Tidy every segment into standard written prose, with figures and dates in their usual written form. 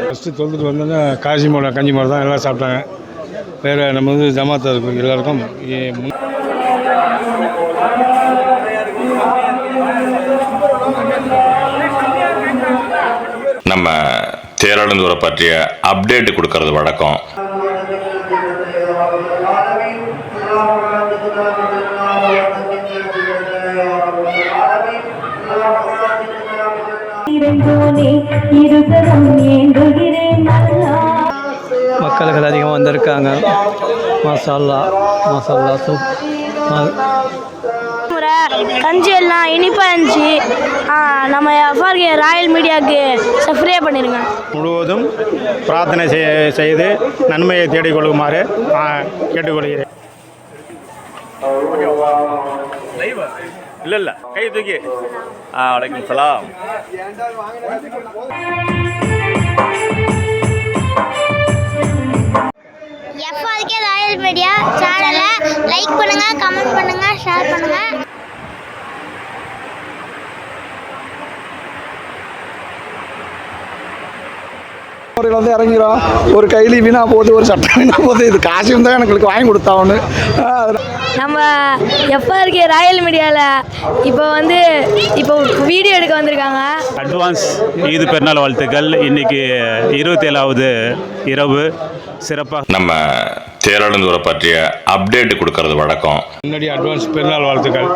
First தொழுதுட்டு வந்தோன்னா காசி மோளம் கஞ்சி மோளம் தான் எல்லாம் சாப்பிட்டாங்க. வேறு நம்ம ஜமாத்தா இருக்கும் எல்லாருக்கும் நம்ம தேராளந்தூரை பற்றிய அப்டேட் கொடுக்கறது வழக்கம். மக்கள்கள் அதிகமாக வந்திருக்காங்க. மாஷா அல்லாஹ் மாஷா அல்லாஹ். கஞ்சி எல்லாம் இனிப்பாக இருந்துச்சு. நம்ம எஃப்ஆர்கே ராயல் மீடியாவுக்கு சப்ஸ்கிரைப் பண்ணிடுங்க. முழுவதும் பிரார்த்தனை செய்து நன்மையை தேடிக்கொள்ளுமாறு கேட்டுக்கொள்கிறேன். இல்லை கை தூக்கி வலைக்கும் சலாம். எஃப்ஆர்கே ராயல் மீடியா சேனலை லைக் பண்ணுங்க, கமெண்ட் பண்ணுங்க, ஷேர் பண்ணுங்க. வந்து இறங்கிறோம். ஒரு கைலி வீணா போகுது, ஒரு சட்டம் வீணா போகுது. இது காசும் தான் எங்களுக்கு வாங்கி கொடுத்தாவன்னு. நம்ம எஃப்ஆர்கே ராயல் மீடியாவில் இப்போ வீடியோ எடுக்க வந்திருக்காங்க. அட்வான்ஸ் ஈது பெருநாள் வாழ்த்துக்கள். இன்னைக்கு 27வது இரவு சிறப்பாக நம்ம தேராளந்தூரை பற்றிய அப்டேட் கொடுக்கறது வழக்கம். முன்னாடி அட்வான்ஸ் பெருநாள் வாழ்த்துக்கள்.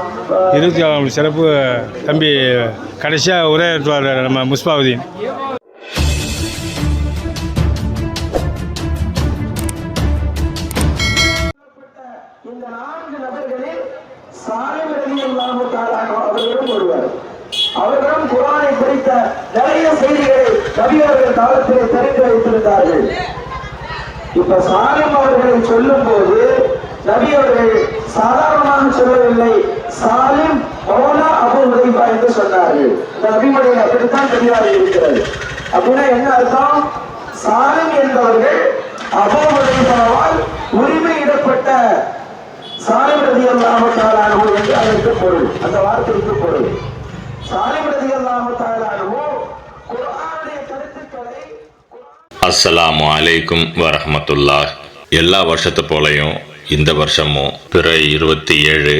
27 சிறப்பு தம்பி கடைசியாக ஒரே நம்ம முஸ்பாவுதீன். இந்த 4 நபர்களில் சாலிம் ரலியல்லாஹு தஆலா அவர்களும் ஒருவர். அவர்களும் குர்ஆனை குறித்த நிறைய செய்திகளை நபி அவர்கள் காலத்திலே தெரிந்து வைத்திருந்தார்கள். இப்ப சாலிம் அவர்களை சொல்லும் போது நபி அவர்கள் சாதாரணமாக சொல்லவில்லை, சாலிம் மௌலா அபூ ஹுதைஃபா என்று சொன்னார்கள். இந்த நபிமொழி அப்படித்தான் தெளிவாக இருக்கிறது. அப்படின்னா என்ன அர்த்தம்? சாலிம் என்பவர்கள் அபூ ஹுதைஃபாவால் உரிமையிடப்பட்ட சாலிம் ரலியல்லாஹு தஆலா அன்ஹு என்று அதற்கு பொருள். அந்த வார்த்தைக்கு பொருள் சாலிம் ரலியல்லாஹு தஆலா அன்ஹு குர்ஆனுடைய கருத்துக்களை. அஸ்ஸலாமு அலைக்கும் வரஹ்மத்துல்லாஹ். எல்லா வருஷத்து போலையும் இந்த வருஷமும் பிற 27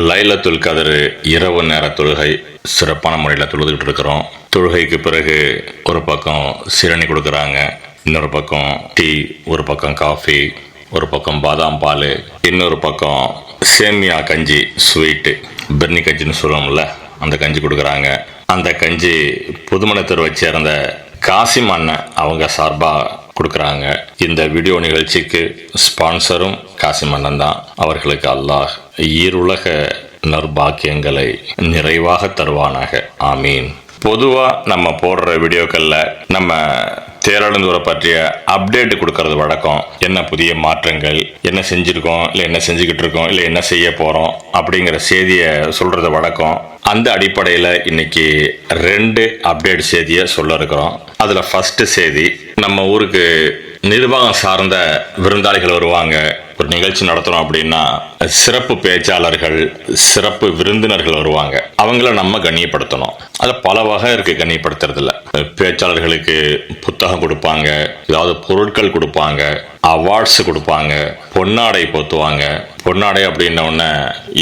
லைலத்துல் கத்ர் இரவு நேர தொழுகை சிறப்பான முறையில் தொழுதுகிட்டு இருக்கிறோம். தொழுகைக்கு பிறகு ஒரு பக்கம் சிரணி கொடுக்குறாங்க, இன்னொரு பக்கம் டீ, ஒரு பக்கம் காஃபி, ஒரு பக்கம் பாதாம் பால், இன்னொரு பக்கம் சேமியா கஞ்சி, ஸ்வீட்டு பெர்னி கஞ்சின்னு சொல்லுவோம்ல, அந்த கஞ்சி கொடுக்குறாங்க. அந்த கஞ்சி புதுமனை தெருவை சேர்ந்த காசிம் அண்ணன் அவங்க சார்பாக கொடுக்குறாங்க. இந்த வீடியோ நிகழ்ச்சிக்கு ஸ்பான்சரும் காசிம் அண்ணன் தான். அவர்களுக்கு அல்லாஹ் ஈருலக நற்பாக்கியங்களை நிறைவாக தருவானாக. ஆமீன். பொதுவாக நம்ம போடுற வீடியோக்களில் நம்ம தேராளந்தூரை பற்றிய அப்டேட் கொடுக்கறது வழக்கம். என்ன புதிய மாற்றங்கள், என்ன செஞ்சுருக்கோம், இல்லை என்ன செஞ்சுக்கிட்டு இருக்கோம், இல்லை என்ன செய்ய போகிறோம் அப்படிங்கிற செய்தியை சொல்கிறது வழக்கம். அந்த அடிப்படையில் இன்னைக்கு 2 அப்டேட் செய்தியை சொல்ல இருக்கிறோம். அதில் ஃபஸ்ட்டு செய்தி, நம்ம ஊருக்கு நிர்வாகம் சார்ந்த விருந்தாளிகள் வருவாங்க. ஒரு நிகழ்ச்சி நடத்துகிறோம் அப்படின்னா சிறப்பு பேச்சாளர்கள், சிறப்பு விருந்தினர்கள் வருவாங்க. அவங்கள நம்ம கண்ணியப்படுத்தணும். அதில் பல வகை இருக்குது கண்ணியப்படுத்துறதுல. பேச்சாளர்களுக்கு புத்தகம் கொடுப்பாங்க, ஏதாவது பொருட்கள் கொடுப்பாங்க, அவார்ட்ஸ் கொடுப்பாங்க, பொன்னாடை போத்துவாங்க. பொன்னாடை அப்படின்ன உடனே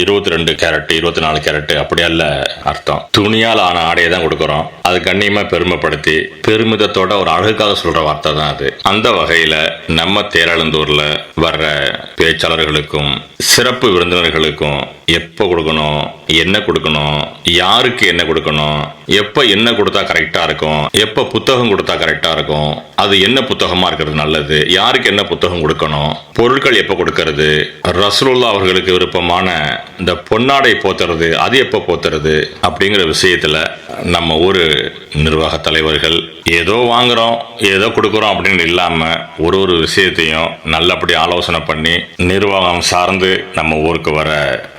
22 கேரட் 24 கேரட் அப்படி அல்ல அர்த்தம். துணியால் ஆன ஆடையை தான் கொடுக்குறோம். அது கண்ணியமா பெருமைப்படுத்தி பெருமிதத்தோட ஒரு அழகாக சொல்ற வார்த்தை தான் அது. அந்த வகையில நம்ம தேராளந்தூர்ல வர்ற பேச்சாளர்களுக்கும் சிறப்பு விருந்தினர்களுக்கும் எப்போ கொடுக்கணும், என்ன கொடுக்கணும், யாருக்கு என்ன கொடுக்கணும், எப்போ என்ன கொடுத்தா கரெக்டா இருக்கும், எப்போ புத்தகம் கொடுத்தா கரெக்டா இருக்கும், அது என்ன புத்தகமா இருக்கிறது நல்லது, யாருக்கு என்ன புத்தகம் கொடுக்கணும், பொருட்கள் எப்போ கொடுக்கறது, ரசூலுல்லாஹ் அவர்களுக்கு விருப்பமான இந்த பொன்னாடை போத்துறது அது எப்போ போத்துறது அப்படிங்கிற விஷயத்துல நம்ம ஊர் நிர்வாக தலைவர்கள் ஏதோ வாங்குறோம் ஏதோ கொடுக்குறோம் அப்படின்னு இல்லாம ஒரு விஷயத்தையும் நல்லபடி ஆலோசனை பண்ணி பண்ணி நிர்வாகம் சார்ந்து நம்ம ஊருக்கு வர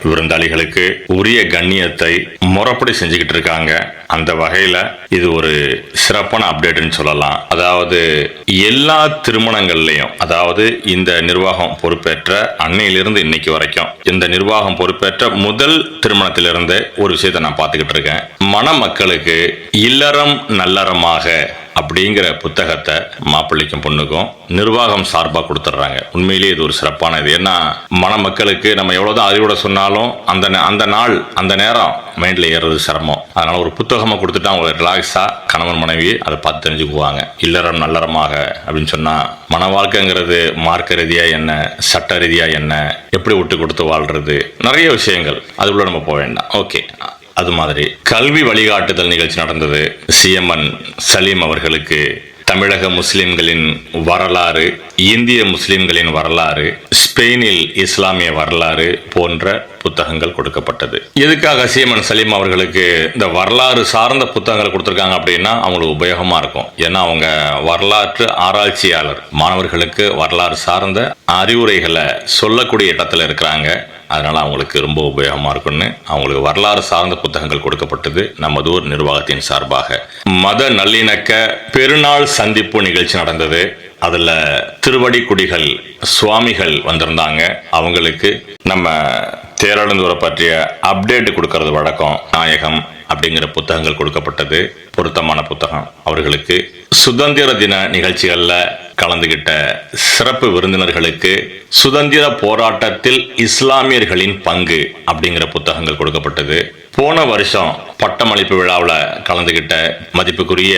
விருந்தாளிகளுக்கு உரிய கண்ணியத்தை முறைப்படி செஞ்சுக்கிட்டு இருக்காங்க. அந்த வகையில இது ஒரு சிறப்பான அப்டேட்னு சொல்லலாம். அதாவது எல்லா திருமணங்கள்லையும், அதாவது இந்த நிர்வாகம் பொறுப்பேற்ற அன்னையிலிருந்து இன்னைக்கு வரைக்கும், இந்த நிர்வாகம் பொறுப்பேற்ற முதல் திருமணத்திலிருந்து ஒரு விஷயத்தை நான் பார்த்துக்கிட்டு இருக்கேன். மணமக்களுக்கு இல்லறம் நல்லறமாக அப்படிங்கிற புத்தகத்தை மாப்பிள்ளைக்கும் பொண்ணுக்கும் நிர்வாகம் சார்பாக கொடுத்துட்றாங்க. உண்மையிலேயே இது ஒரு சிறப்பானது. ஏன்னா மணமக்களுக்கு நம்ம எவ்வளோதான் அறிவுரை சொன்னாலும் அந்த நாள் அந்த நேரம் மைண்டில் ஏறுறது சிரமம். அதனால ஒரு புத்தகமாக கொடுத்துட்டு அவங்க ரிலாக்ஸாக கணவன் மனைவி அதை பார்த்து தெரிஞ்சுக்குவாங்க. இல்லறம் நல்லறமாக அப்படின்னு சொன்னால் மன வாழ்க்கைங்கிறது மார்க்க ரீதியாக என்ன, சட்ட ரீதியாக என்ன, எப்படி விட்டு கொடுத்து வாழ்றது, நிறைய விஷயங்கள் அதுக்குள்ள நம்ம போக வேண்டாம். ஓகே, அது மாதிரி கல்வி வழிகாட்டுதல் நிகழ்ச்சி நடந்தது. சிஎம்என் சலீம் அவர்களுக்கு தமிழக முஸ்லிம்களின் வரலாறு, இந்திய முஸ்லிம்களின் வரலாறு, ஸ்பெயினில் இஸ்லாமிய வரலாறு போன்ற புத்தகங்கள் கொடுக்கப்பட்டது. எதுக்காக சிஎம்என் சலீம் அவர்களுக்கு இந்த வரலாறு சார்ந்த புத்தகங்கள் கொடுத்துருக்காங்க அப்படின்னா அவங்களுக்கு உபயோகமா இருக்கும். ஏன்னா அவங்க வரலாற்று ஆராய்ச்சியாளர், மாணவர்களுக்கு வரலாறு சார்ந்த அறிவுரைகளை சொல்லக்கூடிய இடத்துல இருக்கிறாங்க. அதனால அவங்களுக்கு ரொம்ப உபயோகமா இருக்கும்னு அவங்களுக்கு வரலாறு சார்ந்த புத்தகங்கள் கொடுக்கப்பட்டது நமதூர் நிர்வாகத்தின் சார்பாக. மத நல்லிணக்க பெருநாள் சந்திப்பு நிகழ்ச்சி நடந்தது. அதுல திருவடிக்குடிகள் சுவாமிகள் வந்திருந்தாங்க. அவங்களுக்கு நம்ம தேரழந்தூரை பற்றிய அப்டேட் கொடுக்கறது வழக்கம். நாயகம் அப்படிங்கிற புத்தகங்கள் கொடுக்கப்பட்டது, பொருத்தமான புத்தகம். அவர்களுக்கு சுதந்திர தின நிகழ்ச்சிகள்ல கலந்துகிட்ட சிறப்பு விருந்தினர்களுக்கு சுதந்திர போராட்டத்தில் இஸ்லாமியர்களின் பங்கு அப்படிங்கிற புத்தகங்கள் கொடுக்கப்பட்டது. போன வருஷம் பட்டமளிப்பு விழாவில் கலந்துகிட்ட மதிப்புக்குரிய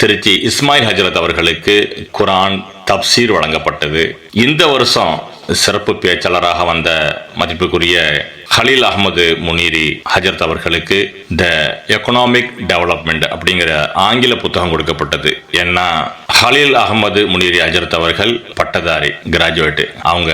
திருச்சி இஸ்மாயில் ஹஜரத் அவர்களுக்கு குரான் தப்சீர் வழங்கப்பட்டது. இந்த வருஷம் சிறப்பு பேச்சாளராக வந்த மதிப்புக்குரிய ஹலீல் அகமது முனீரி ஹஜரத் அவர்களுக்கு த எக்கனாமிக் டெவலப்மெண்ட் அப்படிங்கிற ஆங்கில புத்தகம் கொடுக்கப்பட்டது. ஏன்னா ஹலீல் அகமது முனீரி ஹஜரத் அவர்கள் பட்டதாரி, கிராஜுவேட். அவங்க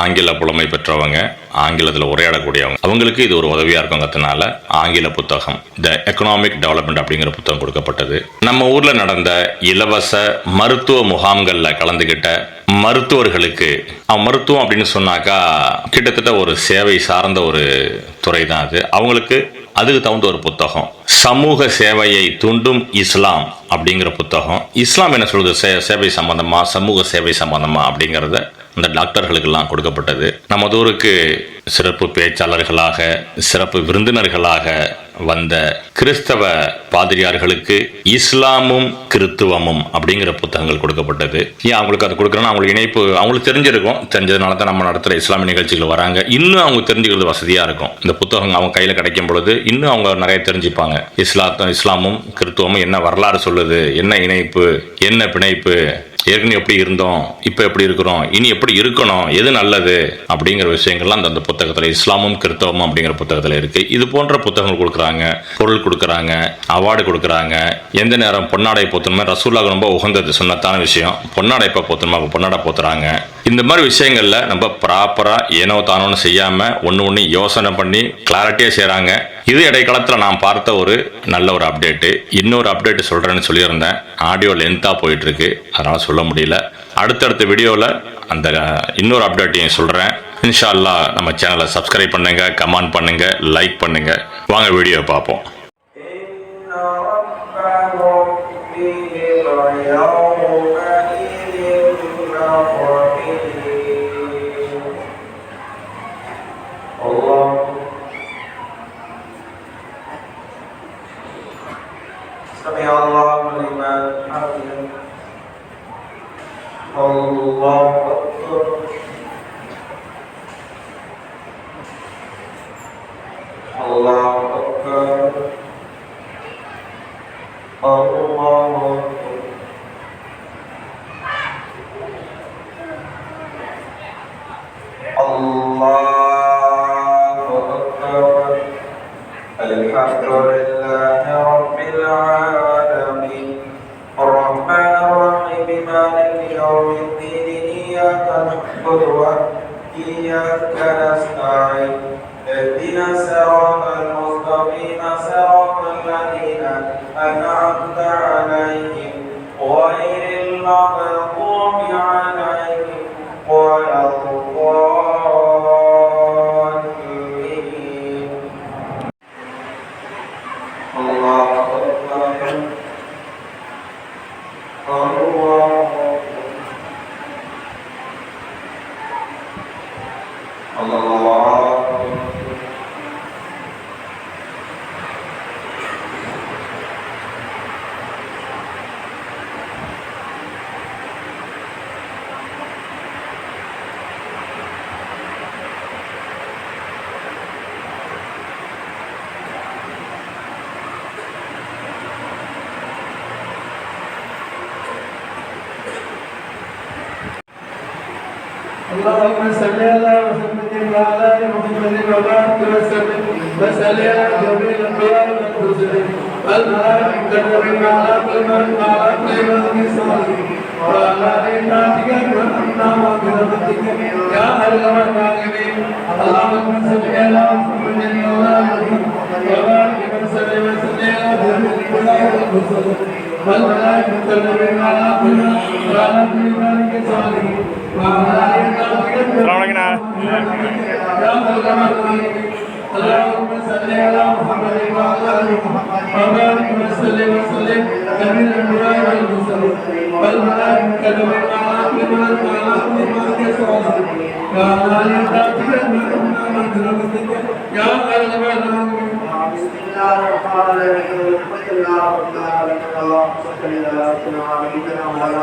ஆங்கில புலமை பெற்றவங்க, ஆங்கிலத்தில் உரையாடக்கூடியவங்க. அவங்களுக்கு இது ஒரு உதவியா இருக்குங்கிறதுனால ஆங்கில புத்தகம் த எக்கனாமிக் டெவலப்மெண்ட் அப்படிங்கிற புத்தகம் கொடுக்கப்பட்டது. நம்ம ஊர்ல நடந்த இலவச மருத்துவ முகாம்கள்ல கலந்துகிட்ட மருத்துவர்களுக்கு, மருத்துவம் அப்படின்னு சொன்னாக்கா கிட்டத்தட்ட ஒரு சேவை சார்ந்த ஒரு துறை தான் அது. அவங்களுக்கு அதுக்கு தகுந்த ஒரு புத்தகம், சமூக சேவையை தூண்டும் இஸ்லாம் அப்படிங்கிற புத்தகம். இஸ்லாம் என்ன சொல்றது, சேவை சம்பந்தமா, சமூக சேவை சம்பந்தமா அப்படிங்கிறத இந்த டாக்டர்களுக்கெல்லாம் கொடுக்கப்பட்டது. நமது ஊருக்கு சிறப்பு பேச்சாளர்களாக, சிறப்பு விருந்தினர்களாக வந்த கிறிஸ்தவ பாதிரியார்களுக்கு இஸ்லாமும் கிறித்துவமும் அப்படிங்கிற புத்தகங்கள் கொடுக்கப்பட்டது. ஏன் அவங்களுக்கு அது கொடுக்குறோன்னா அவங்களுக்கு இணைப்பு அவங்களுக்கு தெரிஞ்சிருக்கும். தெரிஞ்சதுனால தான் நம்ம நடத்துகிற இஸ்லாமிய நிகழ்ச்சிகள் வராங்க. இன்னும் அவங்க தெரிஞ்சுக்கிறது வசதியாக இருக்கும். இந்த புத்தகம் அவங்க கையில் கிடைக்கும் பொழுது இன்னும் அவங்க நிறைய தெரிஞ்சுப்பாங்க. இஸ்லாமும் கிறித்துவமும் என்ன வரலாறு சொல்லுது, என்ன இணைப்பு, என்ன பிணைப்பு, ஏற்கனவே எப்படி இருந்தோம், இப்போ எப்படி இருக்கிறோம், இனி எப்படி இருக்கணும், எது நல்லது அப்படிங்கிற விஷயங்கள்லாம் அந்த புத்தகத்தில், இஸ்லாமும் கிறிஸ்தவமும் அப்படிங்கிற புத்தகத்தில் இருக்கு. இது போன்ற புத்தகங்கள் கொடுக்குறாங்க, பொருள் கொடுக்குறாங்க, அவார்டு கொடுக்குறாங்க. எந்த நேரம் பொன்னாடை போத்தணுமே, ரசூலுல்லாஹ் ரொம்ப உகந்தது, சுன்னத்தான விஷயம். பொன்னாடை எப்போ போத்தணுமா பொன்னாடை போத்துறாங்க. இந்த மாதிரி விஷயங்கள்ல நம்ம ப்ராப்பரா ஏனோ தானோன்னு செய்யாம ஒன்று யோசனை பண்ணி கிளாரிட்டியாக செய்கிறாங்க. இது இடைக்காலத்தில் நான் பார்த்த ஒரு நல்ல ஒரு அப்டேட்டு. இன்னொரு அப்டேட் சொல்கிறேன்னு சொல்லியிருந்தேன். ஆடியோ லென்த்தாக போயிட்டு இருக்கு, அதனால சொல்ல முடியல. அடுத்தடுத்த வீடியோவில் அந்த இன்னொரு அப்டேட்டையும் சொல்கிறேன். இன்ஷா அல்லாஹ் நம்ம சேனலை சப்ஸ்கிரைப் பண்ணுங்க, கமெண்ட் பண்ணுங்க, லைக் பண்ணுங்க. வாங்க வீடியோ பார்ப்போம். سمع الله لمن حمده الله أكبر الله أكبر الله أكبر الله أكبر الحمد لله رب العالمين الرحمن الرحيم مالك يوم الدين إياك نعبد وإياك نستعين اهدنا الصراط المستقيم صراط الذين أنعمت عليهم غير المغضوب عليهم ولا الضالين اللهم صل على محمد وعلى ال محمد وبارك وسلم على جميع الانبياء والمرسلين والملائكه وعلى كل من وعلى كل من صالح وعلى عبادك ومنا وبرحمتك يا ارحم الراحمين. اللهم صل على محمد وعلى ال محمد وبارك وسلم على جميع الانبياء والمرسلين والملائكه وعلى كل من وعلى كل من صالح اللهم صل على محمد وعلى ال محمد وبارك وسلم جميع الانبياء والمرسلين والملائكه وعلى كل من وعلى كل من صالح وعلى عبادك برحمتك يا ارحم الراحمين. بسم الله الرحمن الرحيم. الحمد لله رب العالمين. اللهم صل على سيدنا محمد وعلى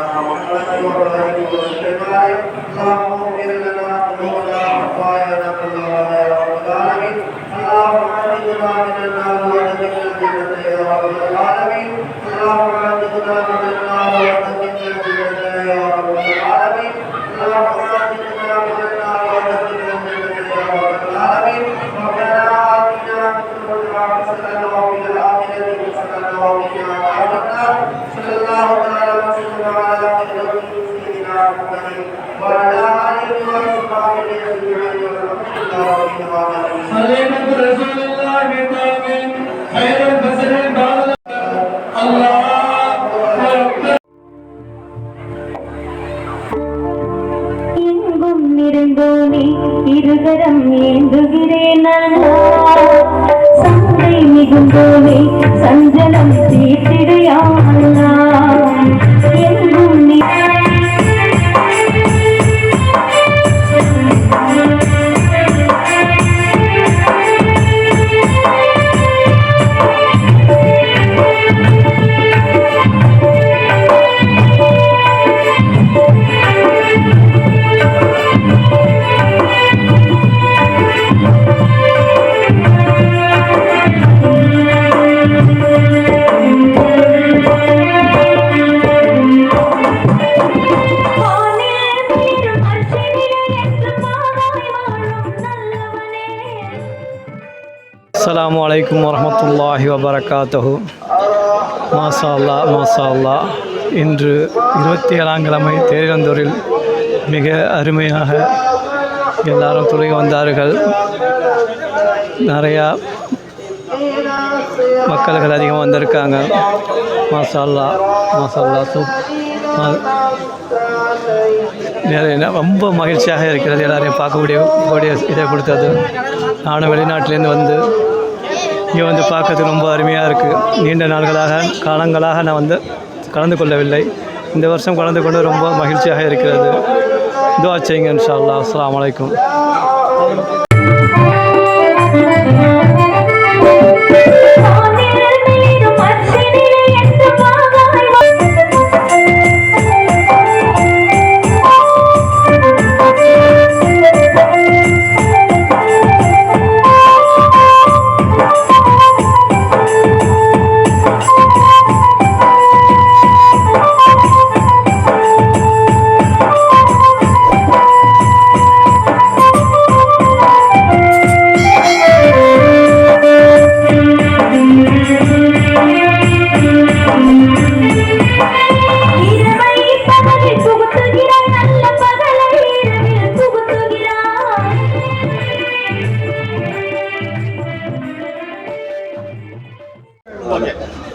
اله وصحبه اللهم اغفر لنا ذنوبنا وخطايانا كلها يا رب العالمين. اللهم اجعلنا من النار وادخلنا الجنه يا رب العالمين. اللهم اجعلنا من النار وادخلنا الجنه يا رب العالمين. اللهم اجعلنا من النار وادخلنا الجنه يا رب العالمين. ربنا آتنا من لدنك حسنة وفي الآخرة حسنة وقنا عذاب النار. صلى الله تعالى وسلم على سيدنا محمد وعلى آله وصحبه أجمعين والحمد لله رب العالمين. خليفة رسول الله آمين. خير البشر بعد الله أكبر. எங்கும் நிறைந்தோனே இருகரம் ஏந்துகிறேன் அல்லா. சந்தை மிகுந்தோனே சஞ்சலம் தீர்த்திடையா அல்லா. எங்கும் அஸ்ஸலாமு அலைக்கும் வரஹ்மத்துல்லாஹி வபரகாத்துஹு. மாஷா அல்லாஹ் மாஷா அல்லாஹ். இன்று 27ஆம் கிழமை தேரிழந்தூரில் மிக அருமையாக எல்லாரும் துறைக்கு வந்தார்கள். நிறையா மக்கள்கள் அதிகமாக வந்திருக்காங்க. மாஷா அல்லாஹ் மாஷா அல்லாஹ். நிறைய ரொம்ப மகிழ்ச்சியாக இருக்கிறது. எல்லாரையும் பார்க்கக்கூடிய இதை கொடுத்தது. நானும் வெளிநாட்டிலேருந்து வந்து இங்கே வந்து பார்க்கறதுக்கு ரொம்ப அருமையாக இருக்குது. நீண்ட காலங்களாக நான் வந்து கலந்து கொள்ளவில்லை. இந்த வருஷம் கலந்து கொண்டு ரொம்ப மகிழ்ச்சியாக இருக்கிறது. துஆ செய்யுங்க இன்ஷா அல்லாஹ். அஸ்ஸலாமு அலைக்கும்.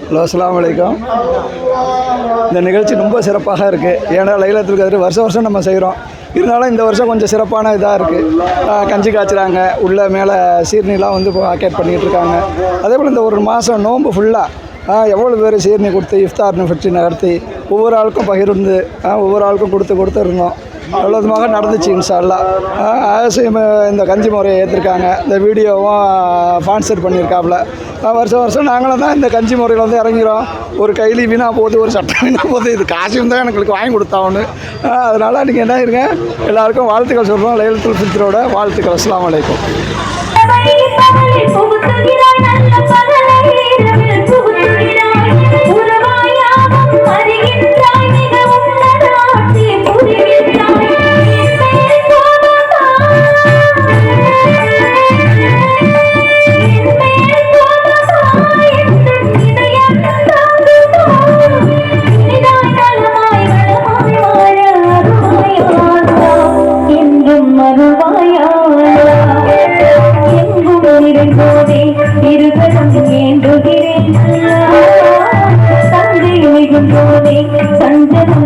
ஹலோ அஸ்ஸலாமு அலைக்கும். இந்த நிகழ்ச்சி ரொம்ப சிறப்பாக இருக்குது. ஏன்னா லைலத்துல் கத்ர் வருஷம் நம்ம செய்கிறோம். இருந்தாலும் இந்த வருஷம் கொஞ்சம் சிறப்பான இதாக இருக்குது. கஞ்சி காய்ச்சுறாங்க, உள்ள மேலே சீர்னிலாம் வந்து ஆக்கேட் பண்ணிகிட்டு இருக்காங்க. அதே போல் இந்த ஒரு மாதம் நோன்பு ஃபுல்லாக எவ்வளோ பேர் சீர்னி கொடுத்து இஃப்தார் நிகழ்ச்சி நடத்தி ஒவ்வொரு ஆளுக்கும் பகிர்ந்து ஒவ்வொரு ஆளுக்கும் கொடுத்து இருந்தோம். நல்ல விதமாக நடந்துச்சு இன்ஷா அல்லாஹ். ஆசியம் இந்த கஞ்சி முறையை ஏற்றிருக்காங்க. இந்த வீடியோவும் ஸ்பான்சர் பண்ணியிருக்காப்புல. வருஷம் வருஷம் நாங்களும் தான் இந்த கஞ்சி முறையில் வந்து இறங்கிறோம். ஒரு கைலி வீணாக போகுது, ஒரு சட்டம் வீணாக போகுது, இது காசியம் தான் எங்களுக்கு வாங்கி கொடுத்தாவன்னு. அதனால் நீங்கள் என்ன இருங்க, எல்லாருக்கும் வாழ்த்துக்கள் சொல்கிறோம். லைலத்துல் ஃபித்ரோட வாழ்த்துக்கள். அஸ்ஸலாமு அலைக்கும். சஞ்சலம்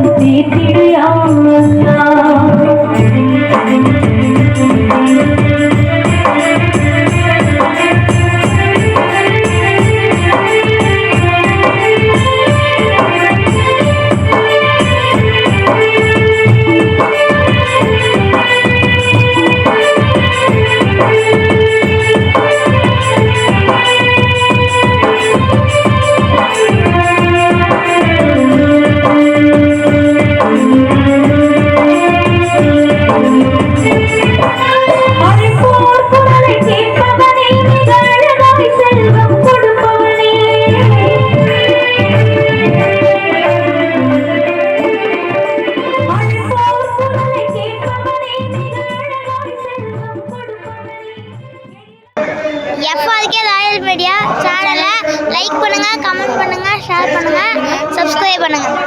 எஃப்ஆர்கே ராயல் மீடியா சேனலை லைக் பண்ணுங்கள், கமெண்ட் பண்ணுங்கள், ஷேர் பண்ணுங்கள், சப்ஸ்கிரைப் பண்ணுங்கள்.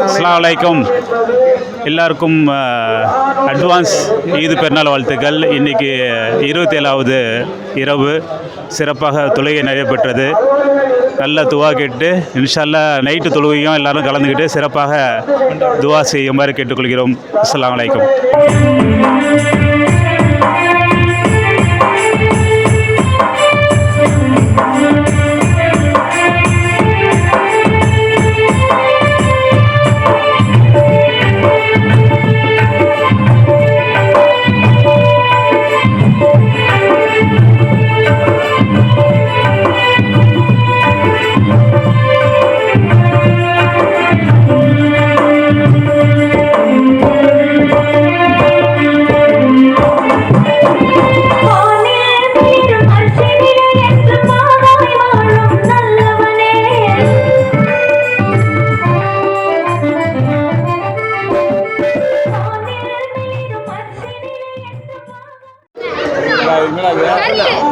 அஸ்ஸலாமு அலைக்கும். எல்லாருக்கும் அட்வான்ஸ் ஈது பெருநாள் வாழ்த்துக்கள். இன்றைக்கி 27வது இரவு சிறப்பாக தொழுகை நடைபெற்றது. நல்ல துவா கேட்டு இன்ஷா அல்லாஹ் நைட்டு தொழுகையும் எல்லோரும் கலந்துக்கிட்டு சிறப்பாக துவா செய்யுமாறு கேட்டுக்கொள்கிறோம். அஸ்ஸலாமு அலைக்கும்.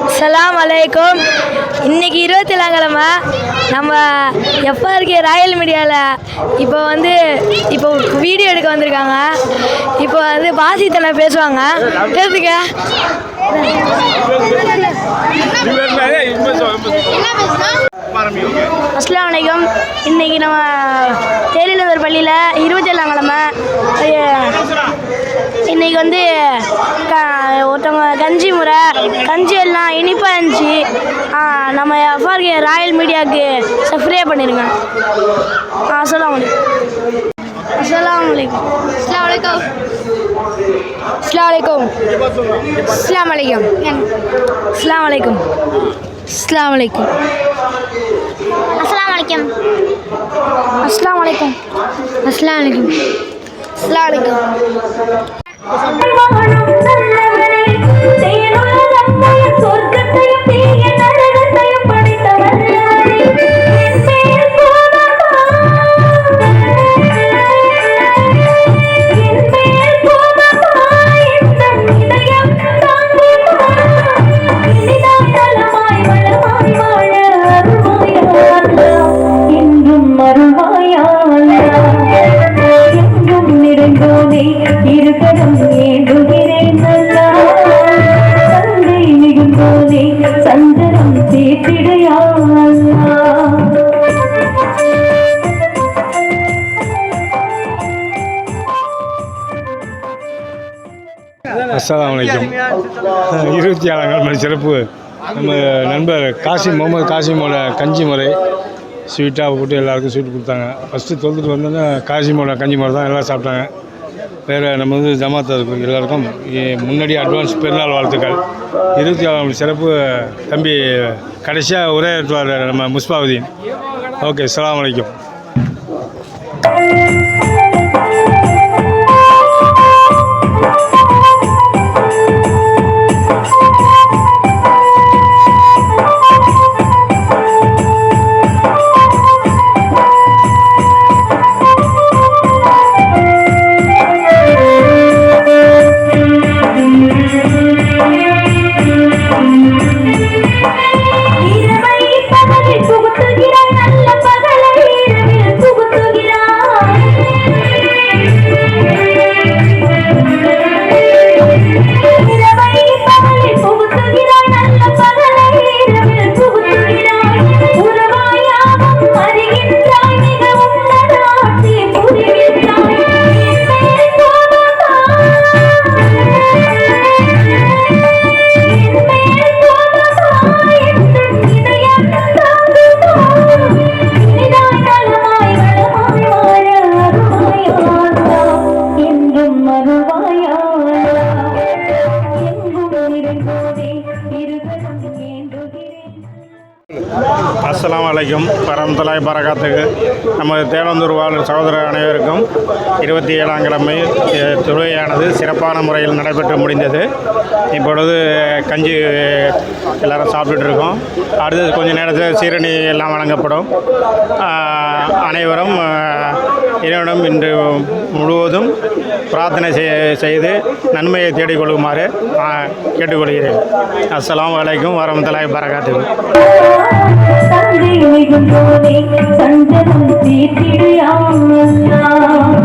அஸ்ஸலாமு அலைக்கும். இன்றைக்கி 27ஆம் கிழமை நம்ம எஃப்ஆர்கே ராயல் மீடியாவில் இப்போ வீடியோ எடுக்க வந்திருக்காங்க. இப்போ பாசித்தனை பேசுவாங்க. கேட்டுக்க. அஸ்ஸலாமு அலைக்கும். இன்றைக்கி நம்ம தேலிநகர் பள்ளியில் 27ஆம் கிழமை இன்றைக்கி ஒருத்தவங்க கஞ்சி எல்லாம் இனிப்பாக இருந்துச்சு. நம்ம எஃப்ஆர்கே ராயல் மீடியாவுக்கு சப்ஸ்கிரைப் பண்ணிடுங்க. அஸ்ஸலாமு அலைக்கும். அஸ்ஸலாமு அலைக்கும். அஸ்ஸலாமு அலைக்கும். அஸ்ஸலாமு அலைக்கும். அஸ்ஸலாமு அலைக்கும். அஸ்ஸலாமு அலைக்கும். அஸ்ஸலாமு அலைக்கும். அஸ்ஸலாமு அலைக்கும். அஸ்ஸலாமு அலைக்கும். அஸ்ஸலாமு அலைக்கும். தீர்த்திட யா அல்லாஹ். அஸ்ஸலாமு அலைக்கும். 27ஆம் மணி சிறப்பு நம்ம நண்பர் முகமது காசிமோட கஞ்சி முறை ஸ்வீட்டாக போட்டு எல்லாருக்கும் ஸ்வீட் கொடுத்தாங்க. ஃபஸ்ட்டு தொழுதுட்டு வந்தோன்னா காசிமோட கஞ்சி முறை தான் எல்லாம் சாப்பிட்டாங்க. வேறு நம்ம ஜமாத்தாருக்கு எல்லாருக்கும் முன்னாடி அட்வான்ஸ் பெருநாள் வாழ்த்துக்கள். 27ஆம் மணி சிறப்பு தம்பி கடைசியாக உரையாற்றுவார் நம்ம முஸ்பாவுதீன். ஓகே, அஸ்ஸலாமு அலைக்கும். அஸ்ஸலாமு அலைக்கும் வரஹ்மத்துல்லாஹி பரகாத்துக்கு. நமது தேவந்தூர் வாழ் சகோதரர் அனைவருக்கும் 27ஆம் கிழமை தொழுகையானது சிறப்பான முறையில் நடைபெற்று முடிந்தது. இப்பொழுது கஞ்சி எல்லோரும் சாப்பிட்டுட்டு இருக்கோம். அடுத்தது கொஞ்சம் நேரத்தில் சீரணி எல்லாம் வழங்கப்படும். அனைவரும் இறைவனிடம் இன்று முழுவதும் பிரார்த்தனை செய்து நன்மையை தேடிக்கொள்ளுமாறு கேட்டுக்கொள்கிறேன். அஸ்ஸலாமு அலைக்கும் வரஹ்மத்துல்லாஹி பரகாத்துக்கு. சங்கை மிகுந்தோனே சஞ்சலம் தீர்த்திட யா அல்லாஹ்.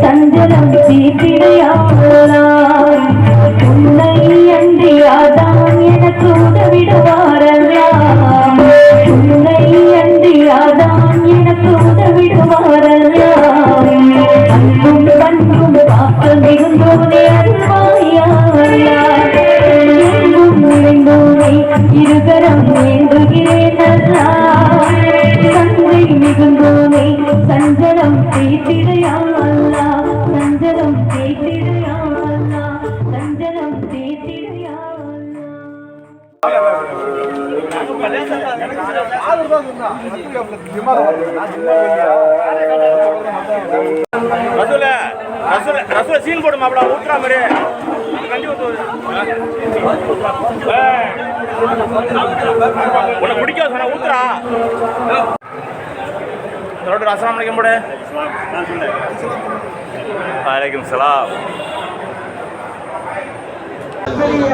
சஞ்சலம் தீர்த்திட யா அல்லாஹ். உன்னை அன்றியாதான் எனக்கு உதவிடுவாரல்லாம். உன்னை அன்றியாதான் எனக்கு உதவிடுவாரல்லாம். அன்பும் பண்பும் காக்க மிகுந்தோனே அருள்வாயா அல்லாஹ். எங்கும் நிறைந்தோனே இருகரம் ஏந்துகிறேன் அல்லாஹ். சங்கை மிகுந்தோனே சஞ்சலம் தீர்த்திட யா அல்லாஹ். சஞ்சலம் தீர்த்திட யா அல்லாஹ். சஞ்சலம் தீர்த்திட யா ரசூல சீன் போடு மாப்பிள ஊத்துறா மாதிரி உன்னை பிடிக்க சொன்ன ஊத்துறா அஸ்ஸலாமு அலைக்கும் போடு. வலைக்கும் சலாம். பெரிய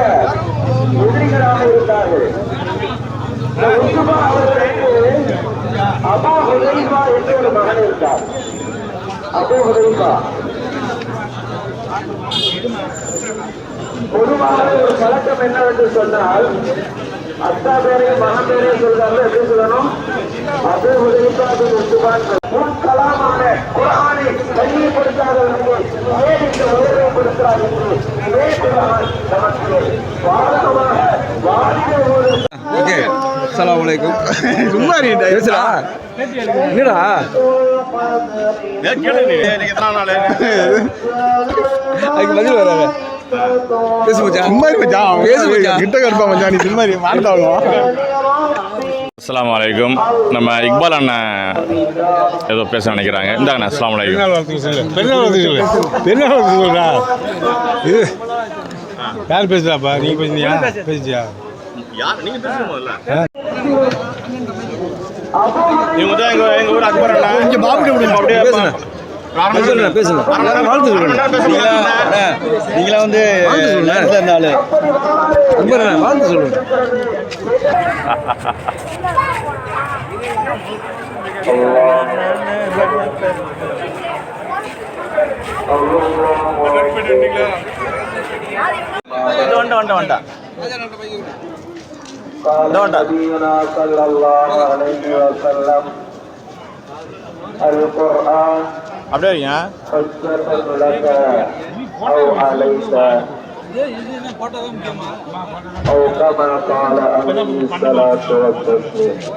எதிரிகளாக இருந்தார்கள். அபூ ஹுதைஃபா என்று ஒரு மகன் இருந்தார். அபூ ஹுதைஃபா பொதுவாக ஒரு பழக்கம் என்னவென்று சொன்னால் அத்தா பேரையும் மகன் பேரையும் சொல்றாங்க. எப்படி சொல்லணும்? அது உதவிக்காக முன் கலாமான குரானை கண்ணியப்படுத்தாதவர்கள் ஏன் இந்த உயர்வை கொடுக்கிறார் என்று இதே குரான் நமக்கு வாதமாக வாதிட ஒரு அஸ்ஸலாமு அலைக்கும். சும்மா பேசுறா என்னடா அதுக்கு பதில் வராது. பேசு மச்சான். சும்மா மச்சான். பேசு மச்சான். கிட்ட கருப்பா மச்சான். நீ சும்மா மாட்டாங்க. அஸ்ஸலாமு அலைக்கும். நம்ம இக்பால் அண்ணன் ஏதோ பேச நினைக்கிறாங்க. இந்தாங்கண்ணா அஸ்ஸலாமு அலைக்கும். பெருநாள் சொல்றா. இது யார் பேசுறாப்பா? நீங்க பேசுனியா? பேசியா? இவங்க தான் எங்க ஊர் அக்பர் அண்ணா. இங்க பாபுட்ட அப்படியே பேசுங்க. வாழ்த்து சொல்லுங்க. நீங்களா வந்து நேரத்தில் இருந்த ஆளு. வாழ்த்து சொல்லுங்க. அப்படியே இருங்க. أو كما قال عليه الصلاة والسلام